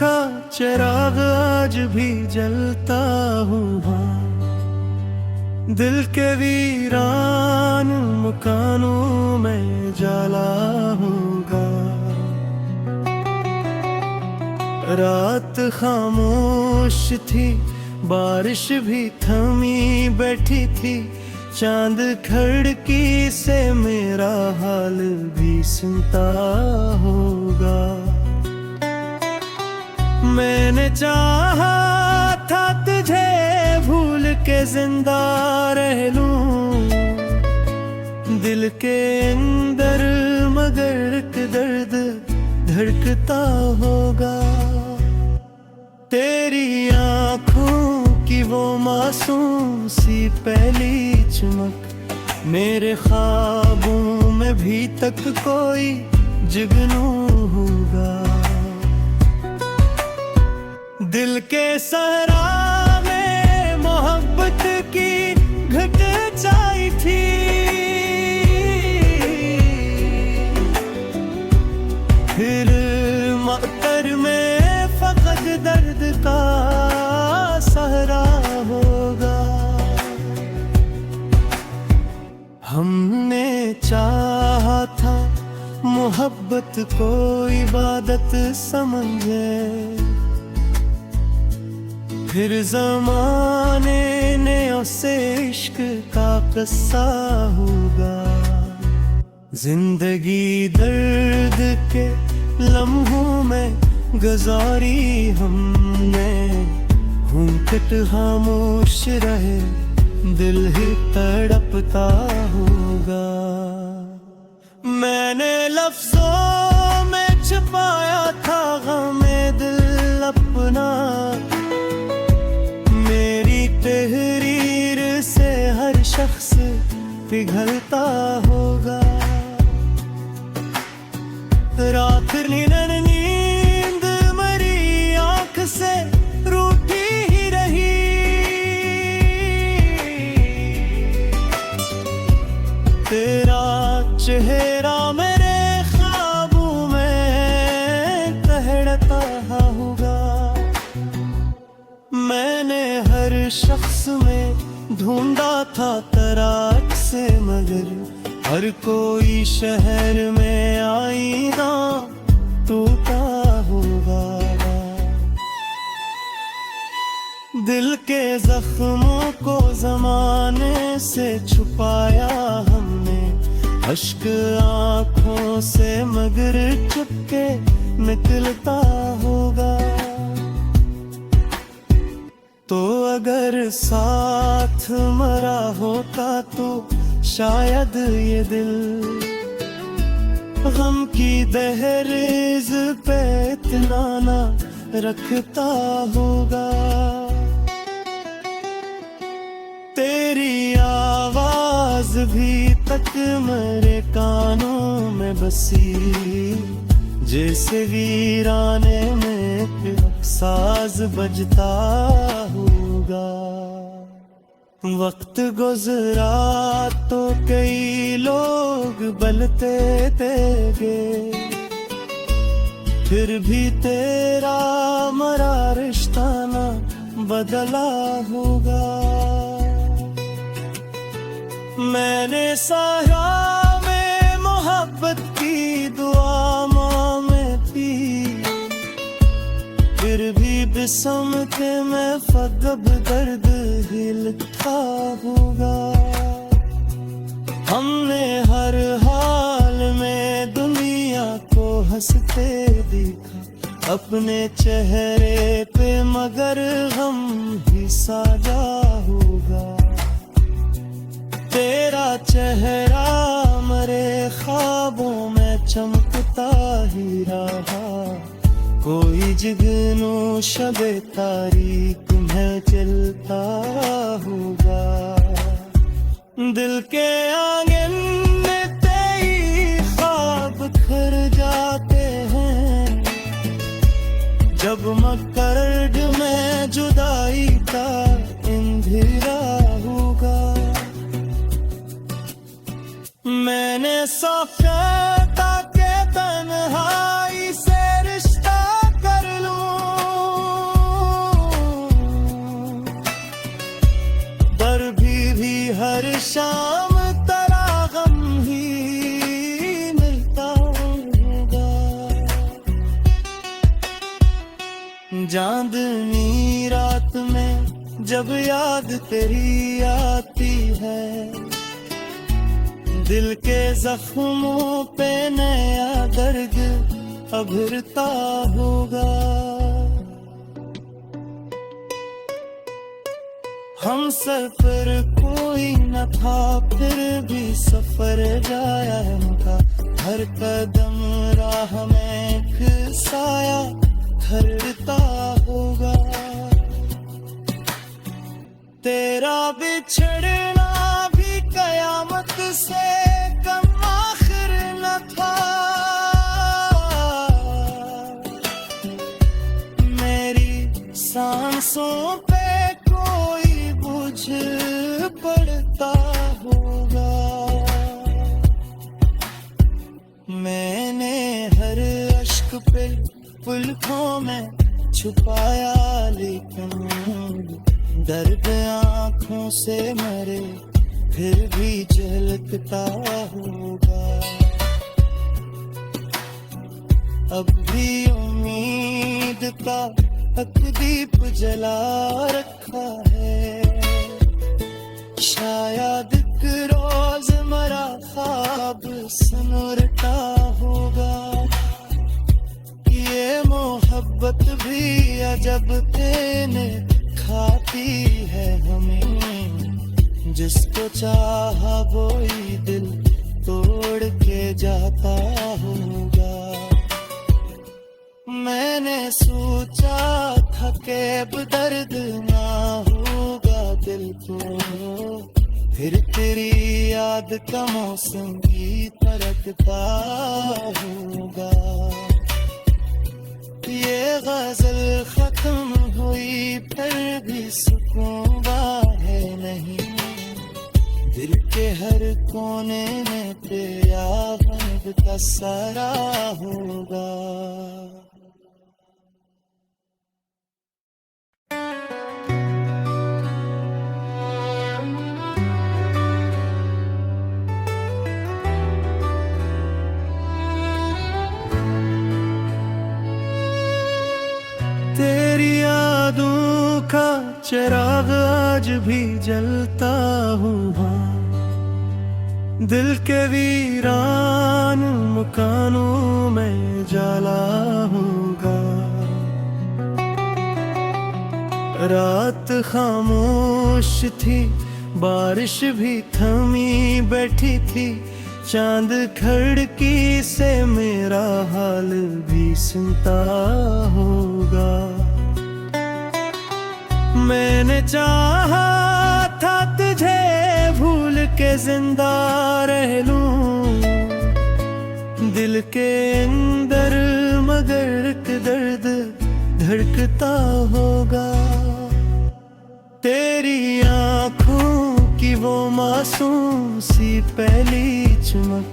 का चिराग आज भी जलता हूँ, हाँ दिल के वीरान मकानों में जला हूँगा। रात खामोश थी, बारिश भी थमी बैठी थी, चांद खिड़की से मेरा हाल भी सुनता होगा। मैंने चाहा था तुझे भूल के जिंदा रह लूं दिल के अंदर, मगर एक दर्द धड़कता होगा। तेरी आँखों की वो मासूम सी पहली चमक, मेरे ख्वाबों में भी तक कोई जुगनू होगा। दिल के सहरा में मोहब्बत की घट जाई थी, फिर मकर में फकत दर्द का सहरा होगा। हमने चाहा था मोहब्बत को इबादत समझे, फिर ज़माने ने उसे इश्क का किस्सा होगा। जिंदगी दर्द के लम्हों में गुजारी हमने, घूंघट खामोश रहे दिल ही तड़पता होगा। मैंने लफ्जों में छुपाया था गमे दिल अपना, मेरी तहरीर से हर शख्स पिघलता होगा। रात नींद मरी आँख से रूठी ही रही, तेरा चेहरा मेरे ख्वाबों में तहड़ता होगा। मैंने हर शख्स में ढूंढा था तराक से, मगर हर कोई शहर में आईना टूटा होगा। दिल के जख्मों को जमाने से छुपाया हमने, अश्क आँखों से मगर चुपके निकलता होगा। तो अगर साथ मरा होता तो शायद ये दिल गम की दहलीज पे इतना ना रखता होगा। तेरी आवाज भी तक मेरे कानों में बसी, जैसे वीराने में साज बजता होगा। वक्त गुजरा तो कई लोग बलते तेगे, फिर भी तेरा मरा रिश्ता ना बदला होगा। मैंने साया में मोहब्बत की दुआ में थी, फिर भी बिसम के मैं फगब दर्द हिलता होगा। हमने हर हाल में दुनिया को हंसते देखा अपने चेहरे पे, मगर गम ही साजा होगा। तेरा चेहरा मेरे ख्वाबों में चमकता ही रहा, कोई जुगनू शबे तारीख में चलता होगा। दिल के आंगन में तेरी ख्वाब खर जाते हैं, जब मकरड में जुदाई का अंधेरा होगा। मैंने सोचा था कि तन्हाई से रिश्ता कर लूं, चांदनी रात में जब याद तेरी आती है, दिल के जख्मों पे नया दर्द अभरता होगा। हम सफर कोई न था फिर भी सफर जाया था, हर कदम राह में एक साया ठहरता होगा। तेरा बिछड़ना भी कयामत से कम आखिर न था, मेरी सांसों पे कोई बोझ पड़ता होगा। मैंने हर अश्क पे पलकों में छुपाया, लेकिन दर्द आँखों से मरे फिर भी झलकता होगा। अब भी उम्मीद का दीप जला रखा है, शायद एक रोज मरा ख्वाब सुनरता होगा। ये मोहब्बत भी अजब तेने खाती है हमें, जिसको चाहा वही दिल तोड़ के जाता होगा। मैंने सोचा था कि अब दर्द ना होगा दिल को, फिर तेरी याद का मौसम भी फरकता होगा। ये गजल खत्म हुई फिर भी सुकून है नहीं, दिल के हर कोने में तेरा गम का सारा होगा। तेरी यादों का चिराग आज भी जलता हुआ, दिल के वीरान मकानों में जाला होगा। रात खामोश थी, बारिश भी थमी बैठी थी, चांद खिड़की से मेरा हाल भी सुनता होगा। मैंने चाहा था तुझे भूल के जिंदा रह लूं दिल के अंदर, मगर एक दर्द धड़कता होगा। तेरी आँखों की वो मासूम सी पहली चमक,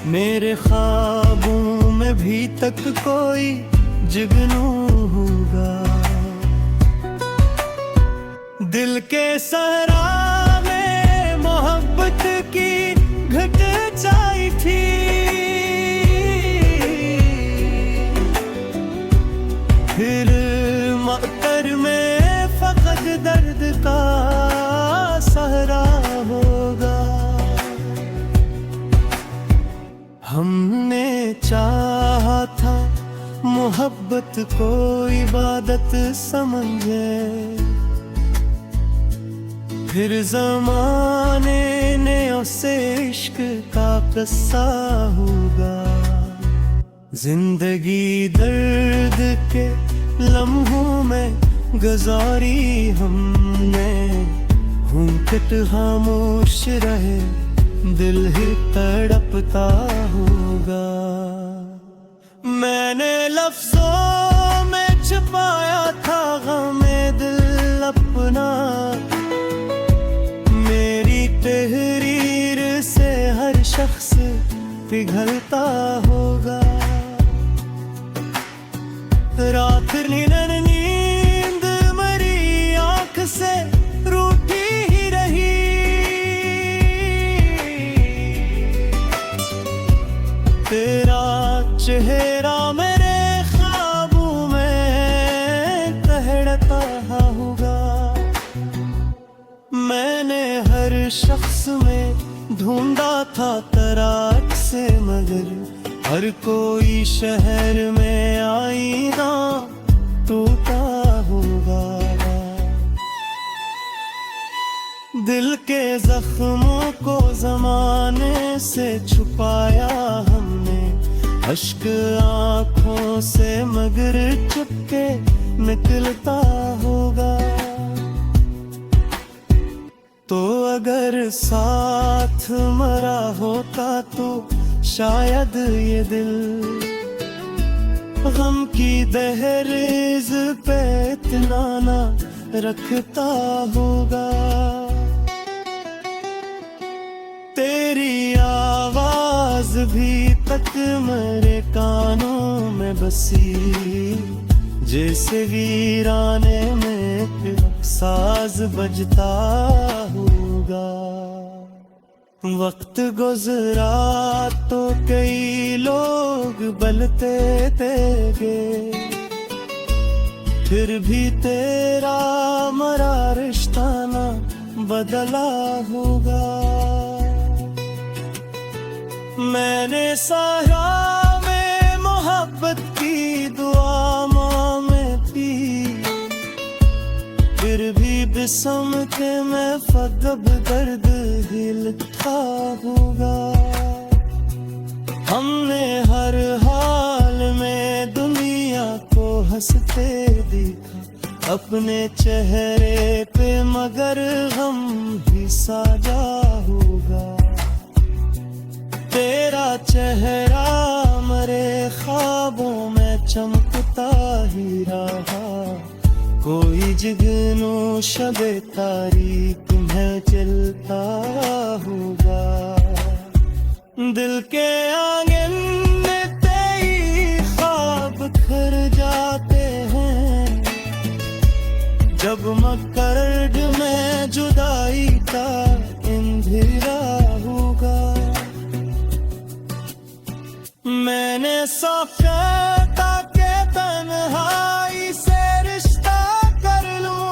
मेरे ख्वाबों में भी तक कोई जुगनू होगा। दिल के सहरा में मोहब्बत की घट जाई थी, फिर मकर में फकत दर्द का सहरा होगा। हमने चाहा था मोहब्बत को इबादत समझे, फिर ज़माने ने उसे इश्क का किस्सा होगा। जिंदगी दर्द के लम्हों में गुजारी हमने, घूंघट खामोश रहे दिल ही तड़पता होगा। मैंने लफ्जों में छुपाया था गमे दिल अपना, मेरी तहरीर से हर शख्स पिघलता होगा। रात नींद मरी आँख से रूठी ही रही, तेरा चेहरा मेरे ख्वाबों में शख्स में ढूंढा था तराक से, मगर हर कोई शहर में आईना टूटा होगा। दिल के जख्मों को जमाने से छुपाया हमने, अश्क आँखों से मगर चुपके निकलता होगा। तो अगर साथ मरा होता तो शायद ये दिल गम की दहलीज पे इतना ना रखता होगा। तेरी आवाज भी तक मेरे कानों में बसी, जैसे वीराने में साज बजता होगा। वक्त गुजरा तो कई लोग बलते तेगे, फिर भी तेरा मरा रिश्ता ना बदला होगा। मैंने साया में मोहब्बत की दुआ में पी, फिर भी बिसम के मैं फदब दर्द हिलता होगा। हमने हर हाल में दुनिया को हंसते देखा अपने चेहरे पे, मगर गम भी साजा होगा। तेरा चेहरा मरे ख्वाबों में चमकता ही रहा, कोई जुगनू शबे तारीख में चलता होगा। दिल के आंगन में तेरी ख्वाब खर जाते हैं, जब मकरड में जुदाई का अंधेरा होगा। मैंने सोचा के तन्हाई से रिश्ता कर लूं,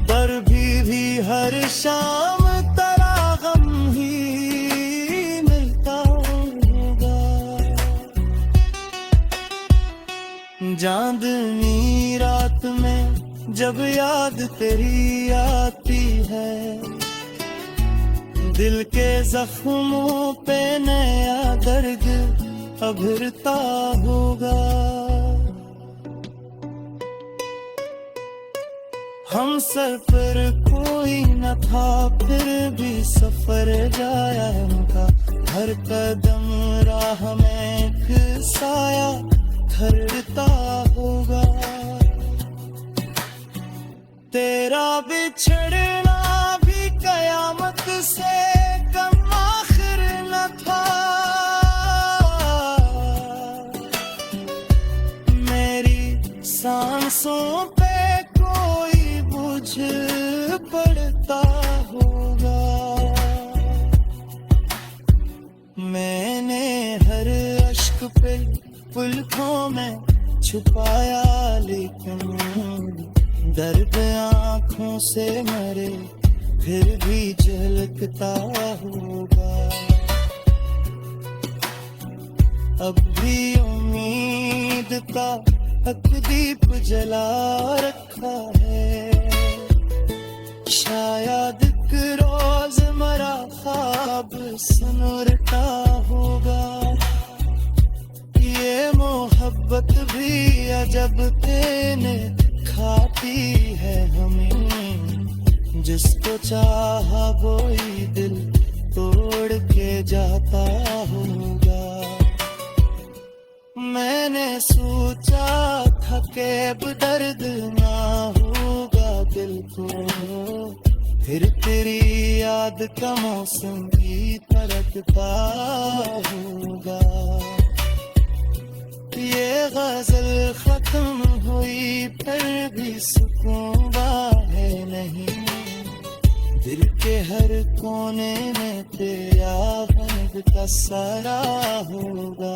पर भी हर शाम तेरा गम ही मिलता होगा। चांदनी रात में जब याद तेरी आती है, दिल के जख्मों पे नया दर्द अभरता होगा। हम सर पर कोई न था, फिर भी सफर जाया उनका, हर कदम राह में एक साया ठहरता होगा। तेरा बिछड़ना भी कयामत से कम आखिर न था, मेरी सांसों पे कोई बोझ पड़ता होगा। मैंने हर अश्क पे पलकों में छुपाया, लेकिन दर्द आँखों से मरे फिर भी झलकता होगा। अब भी उम्मीद का हक दीप जला रखा है, शायद एक रोज मरा ख्वाब सुनरता होगा। ये मोहब्बत भी अजब तेने खाती है हमें, जिसको चाहा वही दिल तोड़ के जाता होगा। मैंने सोचा था कि अब दर्द ना होगा दिल को, फिर तेरी याद का मौसम भी फरकता होगा। ये गजल खत्म हुई फिर भी सुकून है नहीं, दिल के हर कोने में तेरा गम का सारा होगा।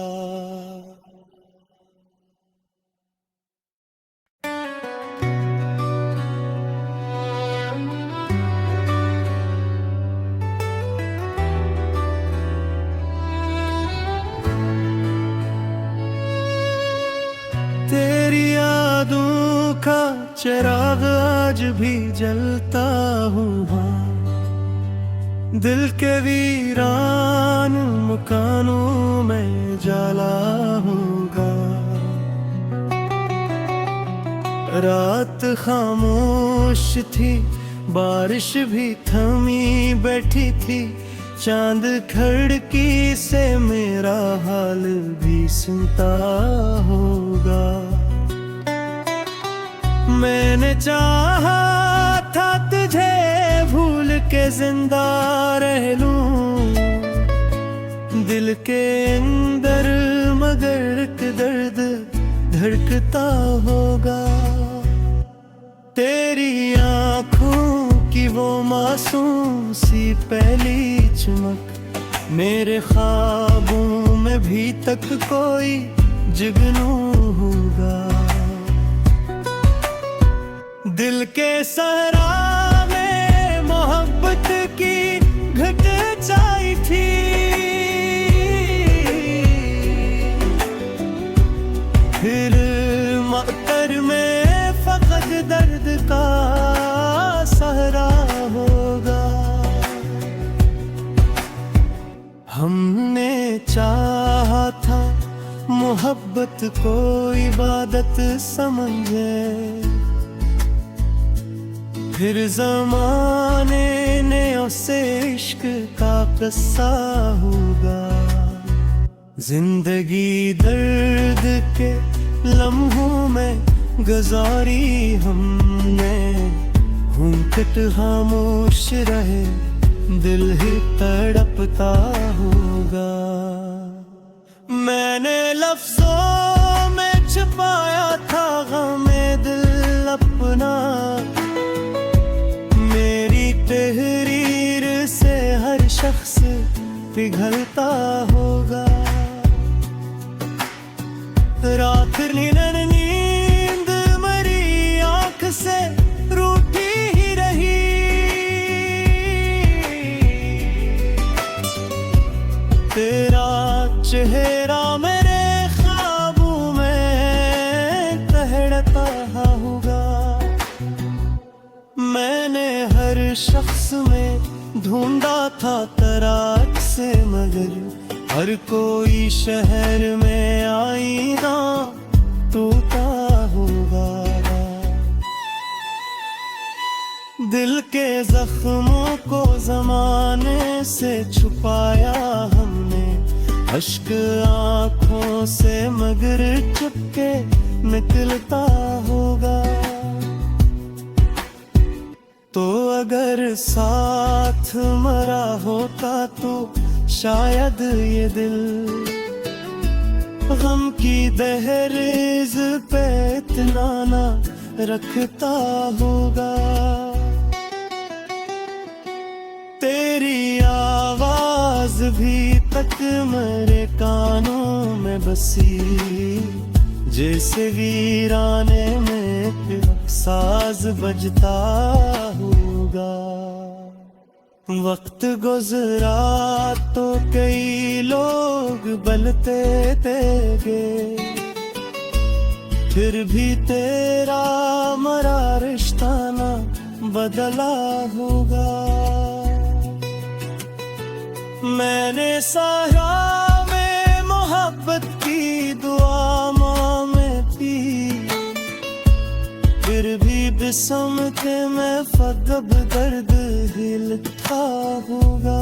तेरी यादों का चिराग आज भी जलता हूँ, हाँ। दिल के वीरान मकानों में जाला होगा। रात खामोश थी, बारिश भी थमी बैठी थी, चांद खिड़की से मेरा हाल भी सुनता होगा। मैंने चाहा था तुझे भूल के जिंदा रह लूं, दिल के अंदर मगर एक दर्द धड़कता होगा। तेरी आँखों की वो मासूम सी पहली चमक, मेरे ख्वाबों में भी तक कोई जुगनू होगा। दिल के सहरा में मोहब्बत की घट जाई थी, फिर मकर में फकत दर्द का सहरा होगा। हमने चाहा था मोहब्बत को इबादत समझे, फिर ज़माने ने उसे इश्क का किस्सा होगा। जिंदगी दर्द के लम्हों में गुजारी हमने, घूंघट खामोश रहे, दिल ही तड़पता होगा। मैंने लफ्जों में छुपाया था गमे दिल अपना, मेरी तहरीर से हर शख्स पिघलता होगा। रात नींद मरी आँख से रूठी ही रही, तेरा चेहरा मेरे ख्वाबों में तहड़ता होगा। मैंने हर शख्स में ढूंढा था तराक से, मगर हर कोई शहर में आईना टूटा होगा। दिल के जख्मों को जमाने से छुपाया हमने, अश्क आँखों से मगर चुपके निकलता होगा। तो अगर साथ मरा होता तो शायद ये दिल गम की दहलीज पे इतना ना रखता होगा। तेरी आवाज भी तक मेरे कानों में बसी, जैसे वीराने में साज बजता होगा। वक्त गुजरा तो कई लोग बलते तेगे, फिर भी तेरा मरा रिश्ता ना बदला होगा। मैंने सहरा में मोहब्बत की दुआ में पी, फिर भी बिस्म के मैं फगब दर्द हिलता होगा।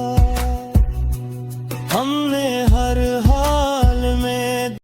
हमने हर